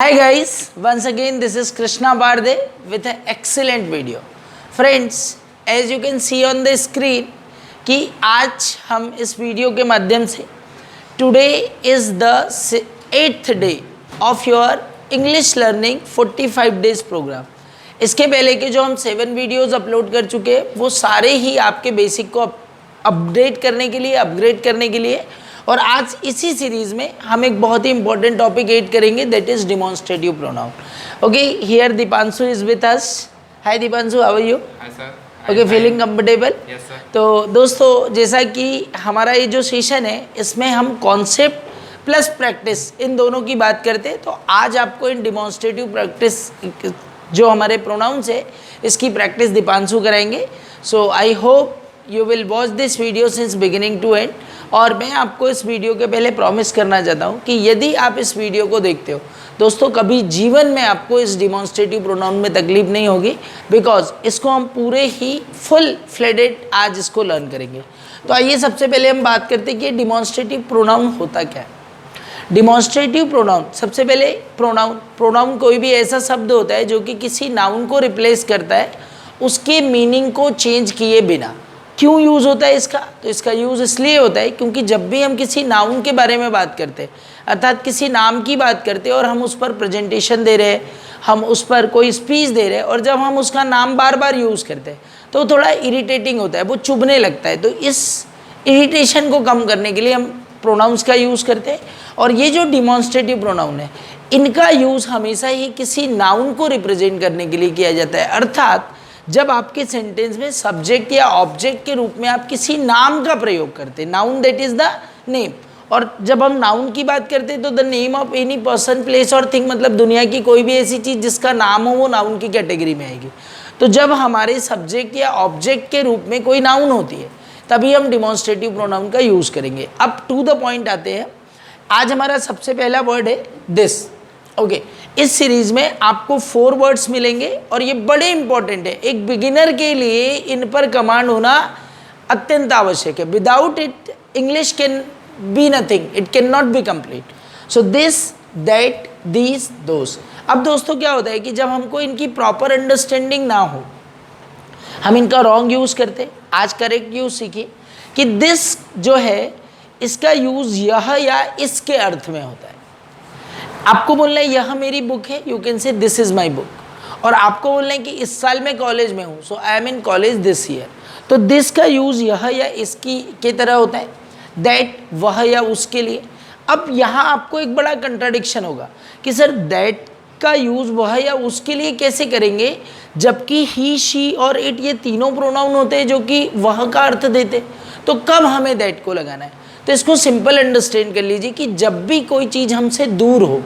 Hi guys, once again this is Krishna Barde with an excellent video. Friends, as you can see on the screen कि आज हम इस video के माध्यम से today is the 8th day of your English learning 45 days program. इसके पहले के जो हम 7 वीडियोस अपलोड कर चुके हैं वो सारे ही आपके बेसिक को अपडेट करने के लिए, अपग्रेड करने के लिए, और आज इसी सीरीज में हम एक बहुत ही इंपॉर्टेंट टॉपिक ऐड करेंगे, that is demonstrative pronoun. Okay, here Deepanshu is with us. Hi Deepanshu, how are you? Hi sir. Okay, feeling comfortable? Yes sir. तो दोस्तों, जैसा कि हमारा ये जो सेशन है इसमें हम कॉन्सेप्ट प्लस प्रैक्टिस इन दोनों की बात करते हैं. तो आज आपको इन डिमॉन्स्ट्रेटिव प्रैक्टिस जो हमारे प्रोनाउंस है इसकी प्रैक्टिस दीपांशु कराएंगे. So I hope you will watch this video since beginning to end. और मैं आपको इस वीडियो के पहले प्रॉमिस करना चाहता हूँ कि यदि आप इस वीडियो को देखते हो दोस्तों, कभी जीवन में आपको इस डिमॉन्स्ट्रेटिव प्रोनाउन में तकलीफ नहीं होगी, बिकॉज इसको हम पूरे ही फुल फ्लेडेड आज इसको लर्न करेंगे. तो आइए सबसे पहले हम बात करते हैं कि डिमॉन्स्ट्रेटिव प्रोनाउन होता क्या है. डिमॉन्स्ट्रेटिव प्रोनाउन, सबसे पहले प्रोनाउन कोई भी ऐसा शब्द होता है जो कि किसी नाउन को रिप्लेस करता है उसके मीनिंग को चेंज किए बिना. क्यों यूज़ होता है इसका? तो इसका यूज़ इसलिए होता है क्योंकि जब भी हम किसी नाउन के बारे में बात करते हैं, अर्थात किसी नाम की बात करते हैं और हम उस पर प्रेजेंटेशन दे रहे हैं, हम उस पर कोई स्पीच दे रहे हैं, और जब हम उसका नाम बार बार यूज़ करते हैं तो थोड़ा इरिटेटिंग होता है, वो चुभने लगता है. तो इस इरिटेशन को कम करने के लिए हम प्रोनाउंस का यूज़ करते हैं. और ये जो डिमॉन्स्ट्रेटिव प्रोनाउन है इनका यूज़ हमेशा ही किसी नाउन को रिप्रेजेंट करने के लिए किया जाता है. अर्थात जब आपके सेंटेंस में सब्जेक्ट या ऑब्जेक्ट के रूप में आप किसी नाम का प्रयोग करते हैं, noun that is the name. और जब हम नाउन की बात करते हैं तो the name of any person, place और थिंग, मतलब दुनिया की कोई भी ऐसी चीज़ जिसका नाम हो वो नाउन की कैटेगरी में आएगी. तो जब हमारे सब्जेक्ट या ऑब्जेक्ट के रूप में कोई नाउन होती है तभी हम डिमॉन्स्ट्रेटिव प्रोनाउन का यूज़ करेंगे. अब टू द पॉइंट आते हैं. आज हमारा सबसे पहला वर्ड है दिस. ओके, इस सीरीज में आपको 4 वर्ड्स मिलेंगे और ये बड़े इंपॉर्टेंट है. एक बिगिनर के लिए इन पर कमांड होना अत्यंत आवश्यक है. Without it English can be nothing, it can not be complete. So this, that, these, those. अब दोस्तों क्या होता है कि जब हमको इनकी प्रॉपर अंडरस्टैंडिंग ना हो हम इनका रॉन्ग यूज़ करते. आज करेक्ट यूज़ सीखिए कि दिस जो है इसका यूज़ यह या इसके अर्थ में होता है. आपको बोलना है यह मेरी बुक है, you can say this is my book. और आपको बोलना है कि इस साल मैं कॉलेज में हूँ, so I am in college this year. तो दिस का यूज़ यह या इसकी के तरह होता है, दैट वह या उसके लिए. अब यहाँ आपको एक बड़ा कंट्राडिक्शन होगा कि सर दैट का यूज़ वह या उसके लिए कैसे करेंगे जबकि ही, शी और इट ये तीनों प्रोनाउन होते हैं जो कि वह का अर्थ देते. तो कब हमें दैट को लगाना है? तो इसको सिंपल अंडरस्टैंड कर लीजिए कि जब भी कोई चीज़ हमसे दूर हो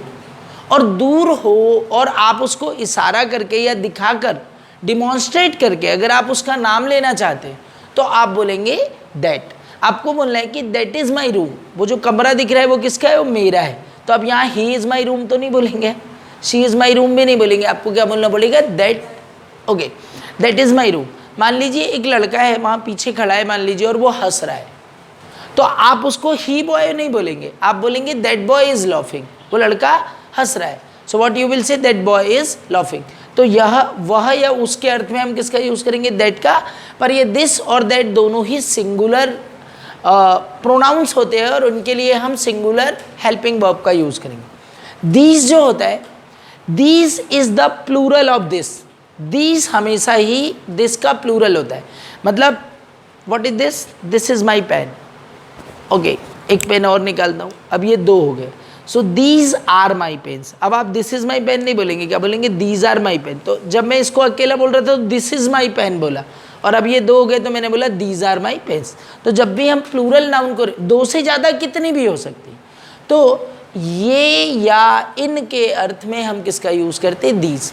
और आप उसको इशारा करके या दिखाकर, डिमॉन्स्ट्रेट करके अगर आप उसका नाम लेना चाहते हैं तो आप बोलेंगे दैट. आपको बोलना है कि दैट इज़ माई रूम. वो जो कमरा दिख रहा है वो किसका है? वो मेरा है. तो आप यहाँ ही इज़ माई रूम तो नहीं बोलेंगे, शी इज़ माई रूम भी नहीं बोलेंगे. आपको क्या बोलना पड़ेगा? That. Okay, that is my room. मान लीजिए एक लड़का है वहाँ पीछे खड़ा है मान लीजिए और वो हंस रहा है, तो आप उसको ही बॉय नहीं बोलेंगे, आप बोलेंगे दैट बॉय इज़ लाफिंग. वो लड़का हंस रहा है, so what you will say? That boy is laughing. तो यह वह या उसके अर्थ में हम किसका यूज़ करेंगे? दैट का. पर ये दिस और दैट दोनों ही सिंगुलर प्रोनाउंस होते हैं और उनके लिए हम सिंगुलर हेल्पिंग वर्ब का यूज़ करेंगे. दीज जो होता है, these is the plural of this. These हमेशा ही दिस का प्लूरल होता है. मतलब what is this? This is my pen. Okay, एक पेन और निकालता हूँ. अब ये 2 हो गए. So these are my pens. अब आप दिस इज़ माई पेन नहीं बोलेंगे, क्या बोलेंगे? These are my pen. तो जब मैं इसको अकेला बोल रहा था तो दिस इज़ माई पेन बोला, और अब ये 2 हो गए तो मैंने बोला दीज आर माई पेन्स. तो जब भी हम प्लूरल नाउन को, 2 से ज़्यादा कितनी भी हो सकती, तो ये या इन के अर्थ में हम किसका यूज़ करते हैं? दीज.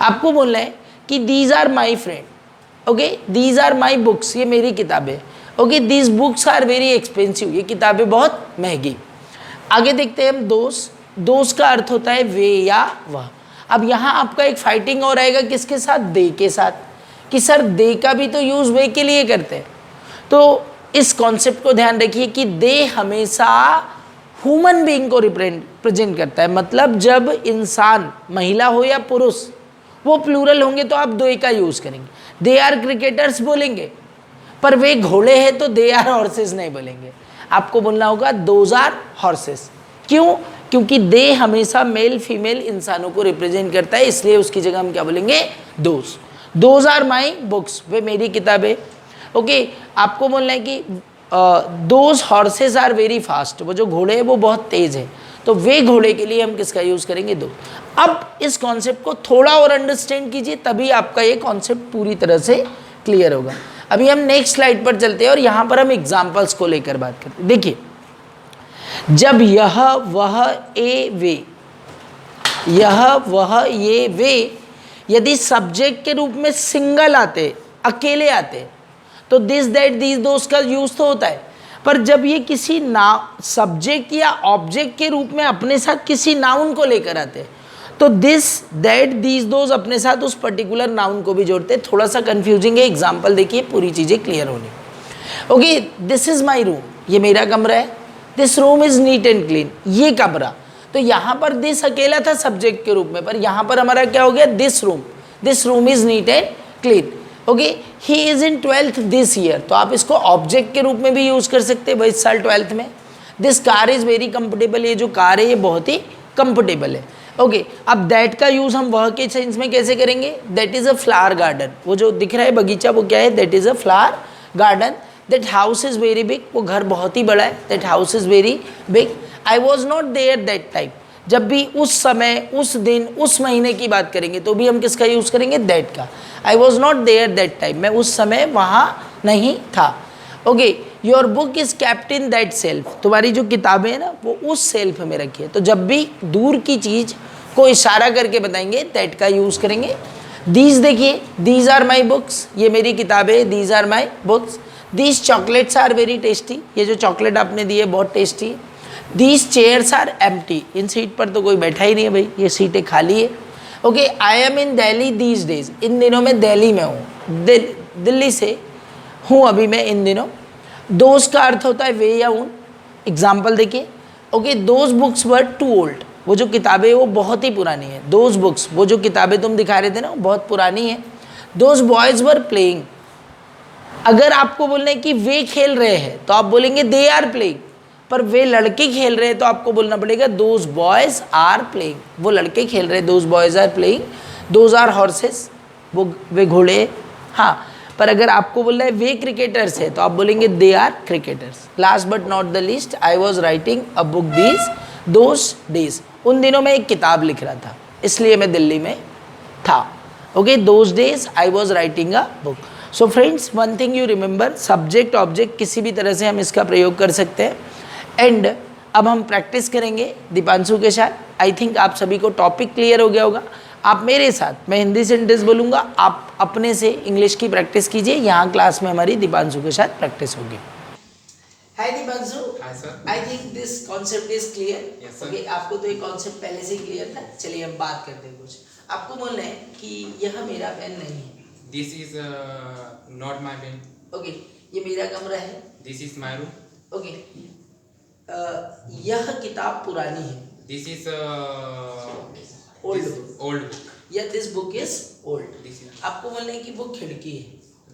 आपको बोलना है कि these are my friend. Okay, these are my books. ये मेरी किताबें. Okay, these books are very expensive. ये किताबें बहुत महंगी. आगे देखते हैं हम दोस्त. दोस्त का अर्थ होता है वे या वह. अब यहाँ आपका एक फाइटिंग और आएगा किसके साथ? दे के साथ. कि सर दे का भी तो यूज़ वे के लिए करते हैं. तो इस कॉन्सेप्ट को ध्यान रखिए कि दे हमेशा ह्यूमन बीइंग को रिप्रेजेंट करता है। मतलब जब इंसान महिला हो या पुरुष वो प्लूरल होंगे तो आप दे का यूज करेंगे। दे आर क्रिकेटर्स बोलेंगे, पर वे घोड़े हैं तो दे आर हॉर्सेस नहीं बोलेंगे, आपको बोलना होगा दोज आर हॉर्सेस। क्यों? क्योंकि दे हमेशा मेल फीमेल इंसानों को रिप्रेजेंट करता है, इसलिए उसकी जगह हम क्या बोलेंगे? Those. Those are my books, वे मेरी किताबें। ओके, आपको बोलना है कि those horses are very fast, वो जो घोड़े हैं वो बहुत तेज़ है, तो वे घोड़े के लिए हम किसका यूज़ करेंगे? दो। अब इस कॉन्सेप्ट को थोड़ा और अंडरस्टैंड कीजिए, तभी आपका ये कॉन्सेप्ट पूरी तरह से क्लियर होगा। अभी हम नेक्स्ट स्लाइड पर चलते हैं और यहाँ पर हम एग्जाम्पल्स को लेकर बात करते हैं। देखिए, जब यह वह ए वे, यह वह ये वे यदि सब्जेक्ट के रूप में सिंगल आते, अकेले आते, तो दिस दैट दीज दोस का यूज तो होता है। पर जब ये किसी सब्जेक्ट या ऑब्जेक्ट के रूप में अपने साथ किसी नाउन को लेकर आते हैं, तो दिस दैट दीज दोज अपने साथ उस पर्टिकुलर नाउन को भी जोड़ते हैं। थोड़ा सा कंफ्यूजिंग है, एग्जाम्पल देखिए, पूरी चीज़ें क्लियर होनी। Okay, this is my room, ये मेरा कमरा है। This room is neat and clean, ये कमरा। तो यहाँ पर दिस अकेला था सब्जेक्ट के रूप में, पर यहाँ पर हमारा क्या हो गया? This room is neat and clean. Okay, he is in 12th this year, तो आप इसको ऑब्जेक्ट के रूप में भी यूज कर सकते हैं, भाई इस साल 12th में। This car is very comfortable, ये जो कार है ये बहुत ही कंफर्टेबल है। ओके, अब दैट का यूज हम वह के सेंस में कैसे करेंगे? That is a flower garden, वो जो दिख रहा है बगीचा वो क्या है? That is a flower garden. That house is very big, वो घर बहुत ही बड़ा है। That house is very big. I was not there that time, जब भी उस समय, उस दिन, उस महीने की बात करेंगे तो भी हम किसका यूज करेंगे? दैट का। I was not there that time, मैं उस समय वहाँ नहीं था। Okay, your book is kept in that shelf, तुम्हारी जो किताबें हैं ना वो उस सेल्फ में रखी है। तो जब भी दूर की चीज़ को इशारा करके बताएंगे दैट का यूज करेंगे। दीज देखिए, दीज आर माई बुक्स, ये मेरी किताबें, these are my books. These chocolates are very tasty, ये जो चॉकलेट आपने दी है बहुत टेस्टी है। दीज चेयर्स आर एम्प्टी, इन सीट पर तो कोई बैठा ही नहीं है भाई, ये सीटें खाली है। Okay, I am in Delhi these days, इन दिनों में दिल्ली में हूँ, दिल्ली से हूँ अभी मैं इन दिनों। दोज का अर्थ होता है वे या उन। एग्जाम्पल देखिए, okay, those books were too old, वो जो किताबें वो बहुत ही पुरानी है। दोज बुक्स, वो जो किताबें तुम दिखा रहे थे ना वो बहुत पुरानी है। दोज बॉयज़ वर प्लेइंग, अगर आपको बोलना है कि वे खेल रहे हैं तो आप बोलेंगे दे आर प्लेइंग, पर वे लड़के खेल रहे हैं तो आपको बोलना पड़ेगा दोज बॉयज़ आर प्लेइंग, वो लड़के खेल रहे हैं, those boys are playing. Those are horses, वे घोड़े। हाँ, पर अगर आपको बोलना है वे क्रिकेटर्स है तो आप बोलेंगे they are cricketers. Last but not the least, I was writing a book these those days, उन दिनों में एक किताब लिख रहा था इसलिए मैं दिल्ली में था। Okay, those days I was writing a book. So friends, one thing you remember, subject object किसी भी तरह से हम इसका प्रयोग कर सकते हैं। एंड अब हम प्रैक्टिस करेंगे दीपांशु के साथ। आई थिंक आप सभी को टॉपिक क्लियर हो गया होगा। आप मेरे साथ, मैं हिंदी सेंटेंस बोलूँगा, आप अपने से इंग्लिश की प्रैक्टिस कीजिए। यहाँ क्लास में हमारी दीपांशु के साथ प्रैक्टिस होगी। Hi Deepanshu. Hi sir. I think this concept is clear. Yes, sir. Okay, आपको तो ये कॉन्सेप्ट पहले से ही क्लियर था। चलिए हम बात करते हैं कुछ। आपको बोलना है कि यह मेरा पेन नहीं है। This is not my pen. Okay, ये मेरा कमरा है। This is my room. Okay, यह किताब पुरानी है। This is Old this book. old book. या this book is old. This is आपको बोलना है कि वो खिड़की है।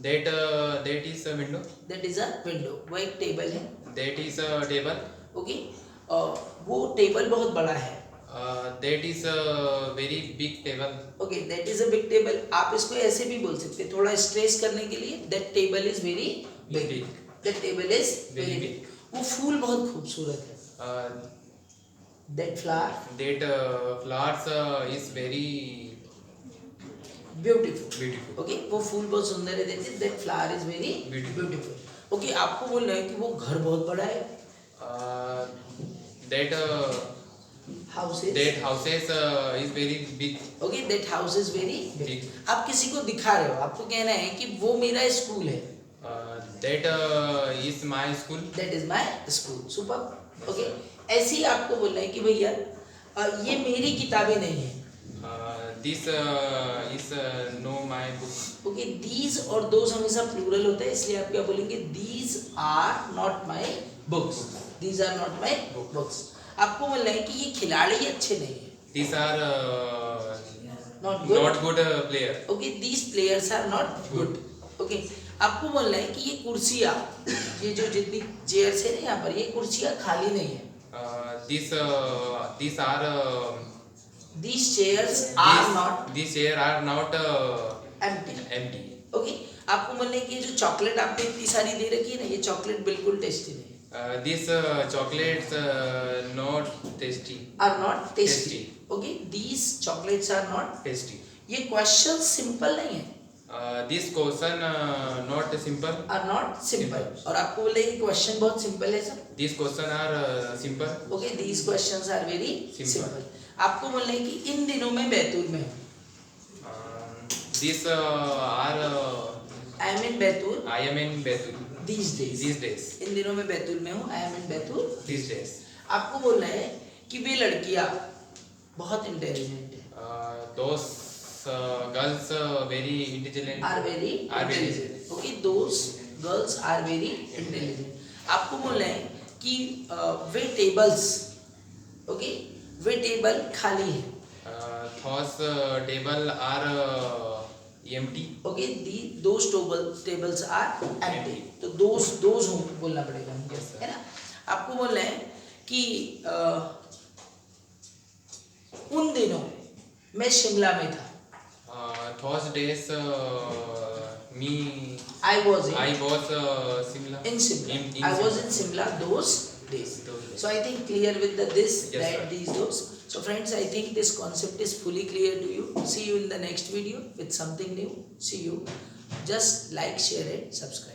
that is a window. That is a window, वो एक टेबल है। That is a table. Okay, वो टेबल बहुत बड़ा है। That is a very big table. Okay, that is a big table. आप इसको ऐसे भी बोल सकते हैं थोड़ा स्ट्रेस करने के लिए, that table is very big. Big. That table is very Very big. वो फूल बहुत खूबसूरत है। That flower That flowers is very beautiful. beautiful. Okay, वो फूल बहुत सुंदर है। That flower is very Beautiful. Beautiful. Okay, आपको बोल रहे हैं कि वो घर बहुत बड़ा है। That house that houses is very big. Okay, that house is very big. Big. आप किसी को दिखा रहे हो, आपको कहना है कि वो मेरा स्कूल है। That is my school. That is my school. Super. Okay, ऐसे ही आपको बोलना है कि भैया ये मेरी किताबें नहीं है। This is no my book. Okay, these और दोज हमेशा प्लूरल होता है, इसलिए आप क्या बोलेंगे? These are not my books. These are not my books. आपको बोलना है कि ये खिलाड़ी अच्छे नहीं है, These are not good, not good player. Okay, these players are not good, okay. आपको बोलना है कि ये कुर्सियाँ, ये जो जितनी चेयर्स है ना यहाँ पर, ये कुर्सियाँ खाली नहीं है, These are these chairs are not these chair are not empty, empty. Okay. आपको बोलना है कि ये जो चॉकलेट आपने इतनी सारी दे रखी है ना, ये चॉकलेट बिल्कुल टेस्टी नहीं है, These chocolates not tasty. Are not tasty, Tasty. Okay, these chocolates are not. Tasty. ये क्वेश्चन सिंपल नहीं है, This question not simple. Are not simple, और आपको बोले कि क्वेश्चन बहुत सिंपल है sir, These question are simple. Okay, these questions are very Simple. Simple. आपको बोलना है कि इन दिनों में बैतूल में हूँ, These are I am in Betul I am in Betul. These days, These days. इन दिनों में बैतूल में हूँ, आई am in Betul. These days. आपको बोलना है कि वे लड़कियाँ बहुत इंटेलिजेंट है, Those girls very intelligent. Are very Are very intelligent, okay, those girls are very intelligent. आपको बोलना है कि वे टेबल्स, ओके, वे टेबल खाली है, Those table are empty. Okay, the those tables are empty, तो दोज हो बोलना पड़ेगा हमको, Yes, sir. है ना। आपको बोलना है कि उन दिनों मैं शिमला में था, Those days me I was I was Simla. in Simla. In I was Simla. in Simla those days. Those days. So I think clear with this, Yes, that, sir. these, those. So friends, I think this concept is fully clear to you. See you in the next video with something new. See you. Just like, share and subscribe.